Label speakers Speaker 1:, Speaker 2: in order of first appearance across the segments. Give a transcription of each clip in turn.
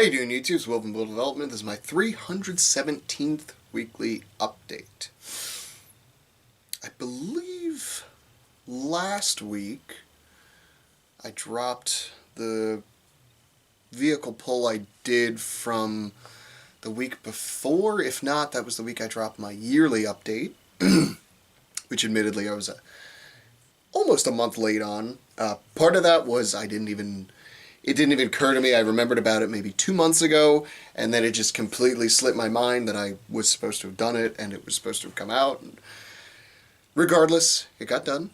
Speaker 1: How you doing, YouTube? It's Woven Build Development. This is my 317th weekly update. I believe last week I dropped the vehicle pull I did from the week before. If not, that was the week I dropped my yearly update, which admittedly I was almost a month late on. Part of that was it didn't even occur to me. I remembered about it maybe 2 months ago, and then it just completely slipped my mind that I was supposed to have done it, and it was supposed to have come out. And regardless, it got done.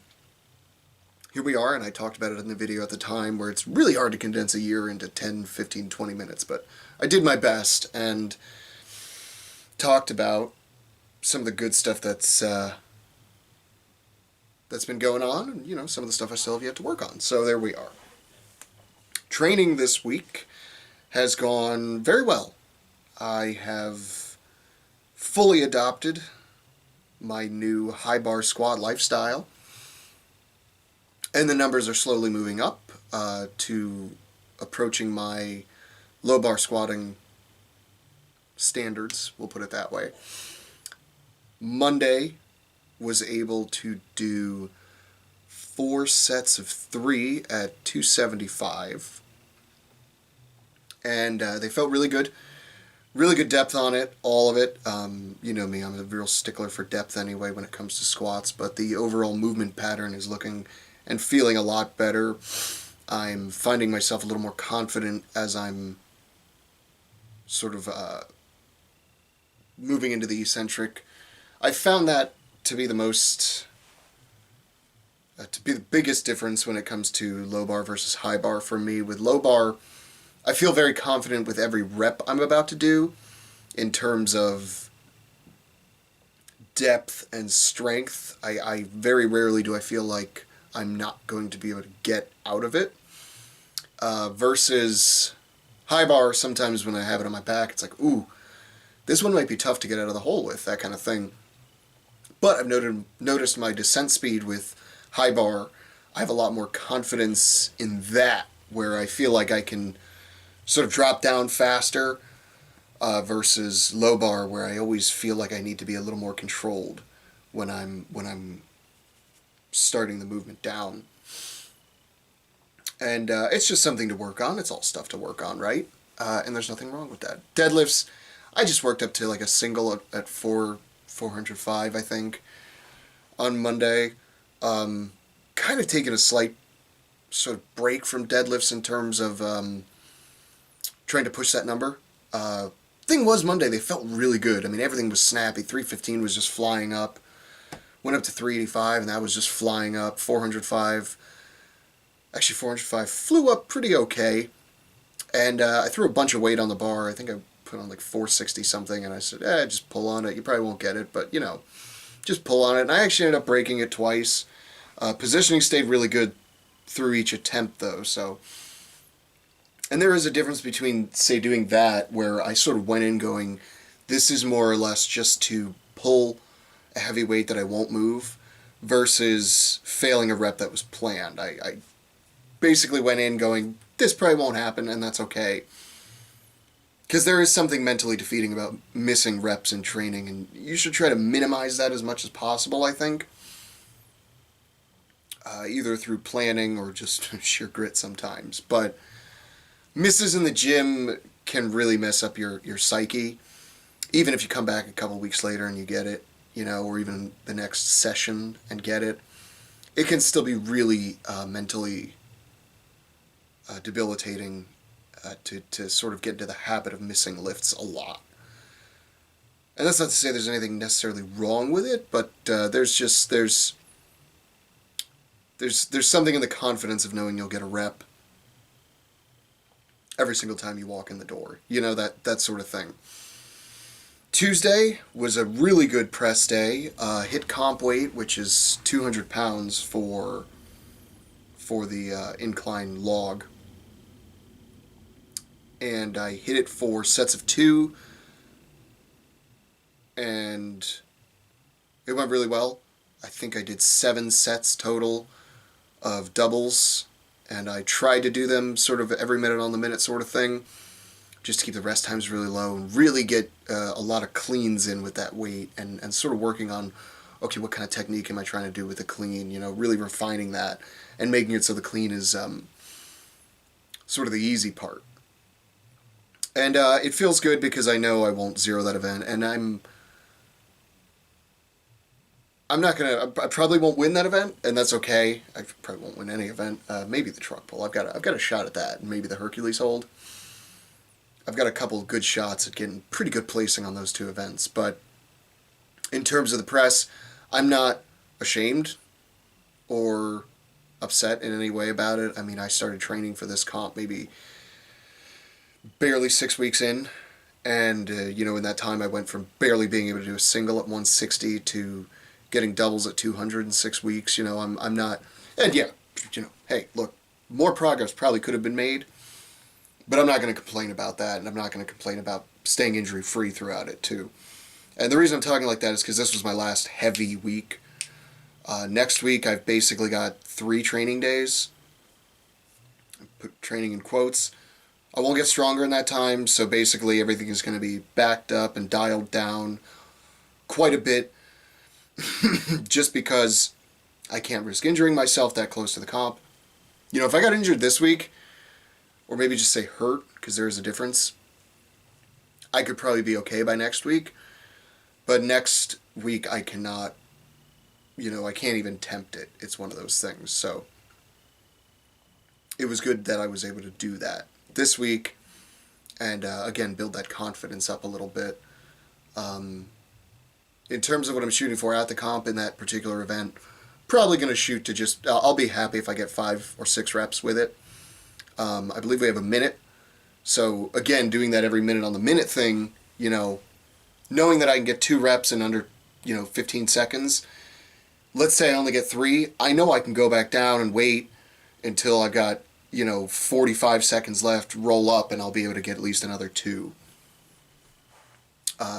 Speaker 1: Here we are, and I talked about it in the video at the time, where it's really hard to condense a year into 10, 15, 20 minutes, but I did my best, and talked about some of the good stuff that's been going on, and, some of the stuff I still have yet to work on. So there we are. Training this week has gone very well. I have fully adopted my new high bar squat lifestyle, and the numbers are slowly moving up to approaching my low bar squatting standards, we'll put it that way. Monday was able to do 4 sets of 3 at 275. And they felt really good. Really good depth on it, all of it. You know me, I'm a real stickler for depth anyway when it comes to squats, but the overall movement pattern is looking and feeling a lot better. I'm finding myself a little more confident as I'm sort of moving into the eccentric. I found that to be the biggest difference when it comes to low bar versus high bar for me. With low bar, I feel very confident with every rep I'm about to do in terms of depth and strength. I very rarely do I feel like I'm not going to be able to get out of it. Versus high bar, sometimes when I have it on my back, it's like, ooh, this one might be tough to get out of the hole with, that kind of thing. But I've noticed my descent speed with high bar. I have a lot more confidence in that, where I feel like I can sort of drop down faster, versus low bar, where I always feel like I need to be a little more controlled when I'm starting the movement down. And it's just something to work on. It's all stuff to work on, right? And there's nothing wrong with that. Deadlifts, I just worked up to like a single at 405, I think, on Monday. Kind of taking a slight sort of break from deadlifts in terms of trying to push that number. Thing was, Monday they felt really good. I mean, everything was snappy. 315 was just flying up. Went up to 385, and that was just flying up. 405, actually 405 flew up pretty okay. And I threw a bunch of weight on the bar. I think I put on like 460 something, and I said, just pull on it. You probably won't get it, but, just pull on it. And I actually ended up breaking it twice. Positioning stayed really good through each attempt, though, so. And there is a difference between, say, doing that, where I sort of went in going, this is more or less just to pull a heavy weight that I won't move, versus failing a rep that was planned. I basically went in going, this probably won't happen, and that's okay. Because there is something mentally defeating about missing reps in training, and you should try to minimize that as much as possible, I think. Either through planning or just sheer grit sometimes. But misses in the gym can really mess up your psyche. Even if you come back a couple weeks later and you get it, or even the next session and get it, it can still be really mentally debilitating to sort of get into the habit of missing lifts a lot. And that's not to say there's anything necessarily wrong with it, but there's something in the confidence of knowing you'll get a rep every single time you walk in the door. That sort of thing. Tuesday was a really good press day. Hit comp weight, which is 200 pounds for the incline log. And I hit it for sets of 2, and it went really well. I think I did 7 sets total of doubles, and I tried to do them sort of every minute on the minute sort of thing. just to keep the rest times really low and really get a lot of cleans in with that weight, and sort of working on, okay, what kind of technique am I trying to do with the clean, really refining that and making it so the clean is sort of the easy part. And it feels good because I know I won't zero that event, and I'm not gonna. I probably won't win that event, and that's okay. I probably won't win any event. Maybe the truck pull. I've got a shot at that, and maybe the Hercules hold. I've got a couple of good shots at getting pretty good placing on those two events. But in terms of the press, I'm not ashamed or upset in any way about it. I mean, I started training for this comp maybe barely 6 weeks in, and in that time I went from barely being able to do a single at 160 to getting doubles at 200 in 6 weeks. I'm not, and yeah, hey, look, more progress probably could have been made, but I'm not going to complain about that, and I'm not going to complain about staying injury free throughout it too. And the reason I'm talking like that is because this was my last heavy week. Next week I've basically got 3 training days. I put training in quotes. I won't get stronger in that time, so basically everything is going to be backed up and dialed down quite a bit, just because I can't risk injuring myself that close to the comp. If I got injured this week, or maybe just say hurt, because there is a difference, I could probably be okay by next week. But next week I cannot, I can't even tempt it. It's one of those things. So it was good that I was able to do that this week, and again, build that confidence up a little bit. In terms of what I'm shooting for at the comp in that particular event, probably going to shoot to just, I'll be happy if I get 5 or 6 reps with it. I believe we have a minute. So again, doing that every minute on the minute thing, knowing that I can get 2 reps in under, 15 seconds. Let's say I only get 3. I know I can go back down and wait until I've got, 45 seconds left, roll up, and I'll be able to get at least another 2.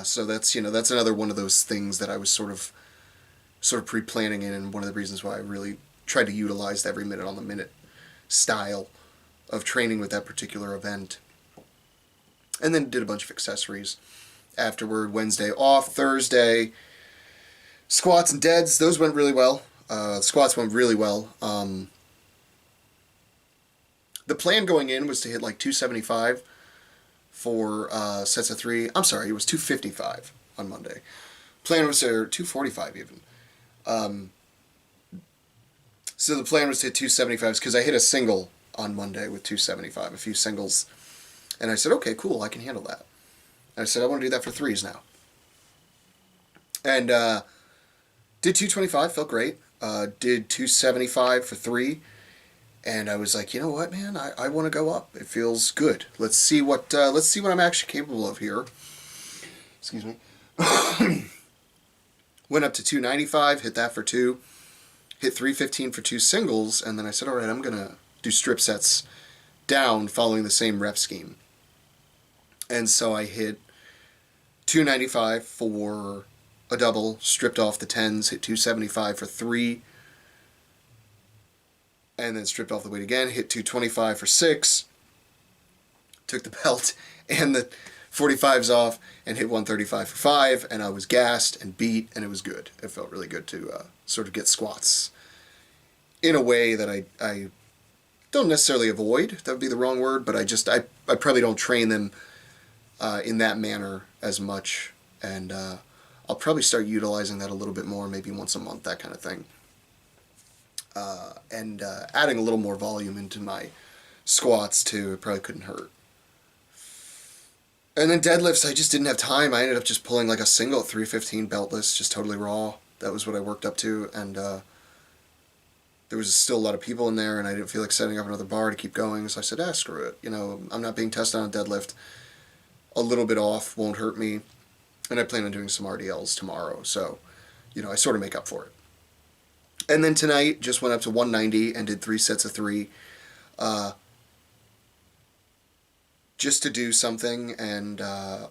Speaker 1: So that's another one of those things that I was sort of pre-planning in, and one of the reasons why I really tried to utilize the every minute on the minute style of training with that particular event. And then did a bunch of accessories afterward. Wednesday off, Thursday, squats and deads, those went really well. Squats went really well. The plan going in was to hit like 275 for sets of 3. I'm sorry, it was 255 on Monday. Plan was 245 even. So the plan was to hit 275s because I hit a single on Monday with 275, a few singles. And I said, okay, cool, I can handle that. And I said, I want to do that for 3s now. And did 225, felt great. Did 275 for 3. And I was like, you know what, man, I want to go up. It feels good. Let's see what I'm actually capable of here. Excuse me. Went up to 295, hit that for 2. Hit 315 for 2 singles, and then I said, all right, I'm going to do strip sets down following the same rep scheme. And so I hit 295 for a double, stripped off the 10s, hit 275 for 3, and then stripped off the weight again, hit 225 for 6, took the belt and the 45s off, and hit 135 for 5, and I was gassed and beat, and it was good. It felt really good to sort of get squats in a way that I don't necessarily avoid, that would be the wrong word, but I probably don't train them in that manner as much, and I'll probably start utilizing that a little bit more, maybe once a month, that kind of thing. And adding a little more volume into my squats too, it probably couldn't hurt. And then deadlifts, I just didn't have time. I ended up just pulling like a single at 315 beltless, just totally raw. That was what I worked up to, and there was still a lot of people in there, and I didn't feel like setting up another bar to keep going, so I said, screw it. I'm not being tested on a deadlift. A little bit off won't hurt me, and I plan on doing some RDLs tomorrow, so, I sort of make up for it. And then tonight, just went up to 190 and did 3 sets of 3. Just to do something, and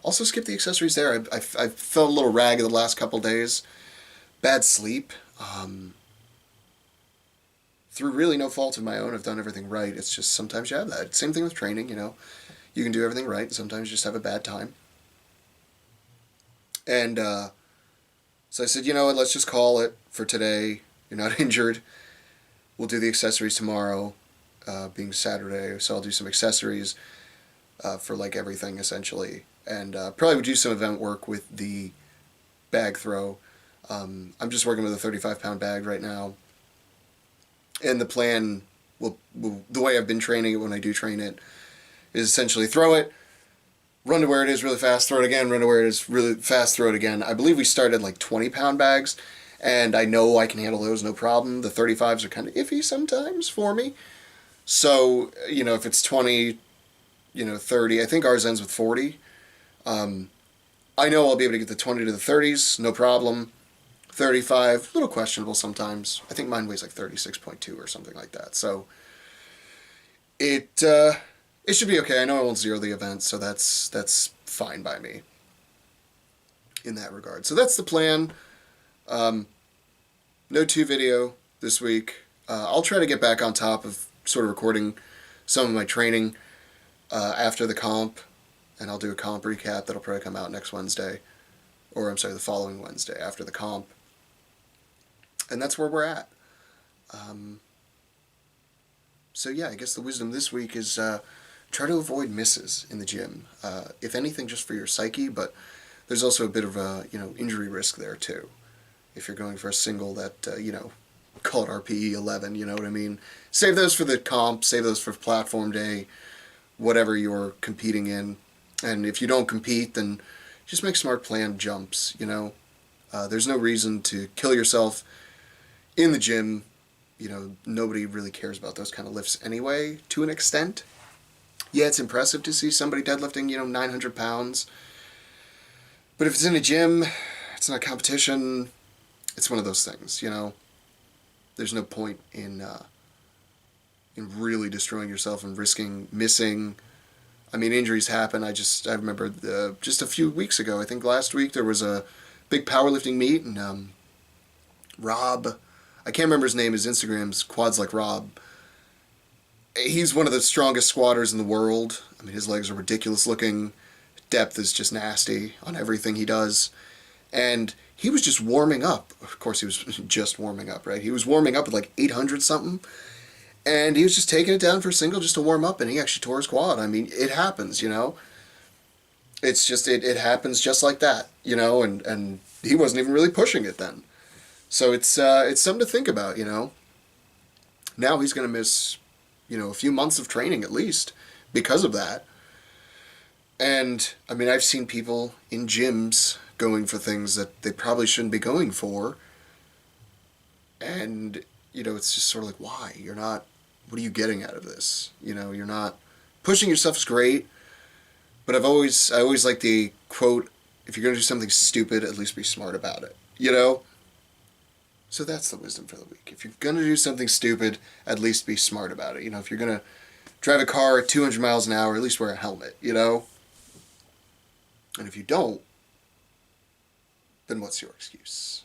Speaker 1: also skip the accessories there. I felt a little ragged the last couple days. Bad sleep. Through really no fault of my own, I've done everything right. It's just sometimes you have that. Same thing with training, you can do everything right, and sometimes you just have a bad time. And so I said, you know what, let's just call it for today. You're not injured. We'll do the accessories tomorrow, being Saturday. So I'll do some accessories for like everything essentially. And probably would do some event work with the bag throw. I'm just working with a 35-pound bag right now. And the plan, the way I've been training it when I do train it, is essentially throw it, run to where it is really fast, throw it again, run to where it is really fast, throw it again. I believe we started like 20-pound bags, and I know I can handle those no problem. The 35s are kind of iffy sometimes for me. So, you know, if it's 20, 30, I think ours ends with 40. I know I'll be able to get the 20 to the 30s, no problem. 35, a little questionable sometimes. I think mine weighs like 36.2 or something like that. So it should be okay. I know I won't zero the event, so that's fine by me in that regard. So that's the plan. No 2 video this week. I'll try to get back on top of sort of recording some of my training after the comp, and I'll do a comp recap that'll probably come out next Wednesday, or I'm sorry, the following Wednesday after the comp. And that's where we're at. So yeah, I guess the wisdom this week is try to avoid misses in the gym. If anything, just for your psyche, but there's also a bit of a injury risk there too. If you're going for a single that call it RPE 11, you know what I mean? Save those for the comp, save those for platform day, whatever you're competing in. And if you don't compete, then just make smart planned jumps, There's no reason to kill yourself in the gym. Nobody really cares about those kind of lifts anyway, to an extent. Yeah, it's impressive to see somebody deadlifting, 900 pounds. But if it's in a gym, it's not a competition, it's one of those things, There's no point in really destroying yourself and risking missing. I mean, injuries happen. I remember just a few weeks ago, I think last week, there was a big powerlifting meet, and Rob, I can't remember his name, his Instagram's Quads Like Rob. He's one of the strongest squatters in the world. I mean, his legs are ridiculous looking. Depth is just nasty on everything he does. And he was just warming up. Of course, he was just warming up, right? He was warming up at like 800 something. And he was just taking it down for a single just to warm up, and he actually tore his quad. I mean, it happens, It's just, it happens just like that, and he wasn't even really pushing it then. So it's something to think about, Now he's going to miss, a few months of training at least because of that. And, I mean, I've seen people in gyms going for things that they probably shouldn't be going for. And, it's just sort of like, why? What are you getting out of this? You're not, pushing yourself is great, but I always like the quote, if you're going to do something stupid, at least be smart about it, So that's the wisdom for the week. If you're going to do something stupid, at least be smart about it. If you're going to drive a car at 200 miles an hour, at least wear a helmet, And if you don't, then what's your excuse?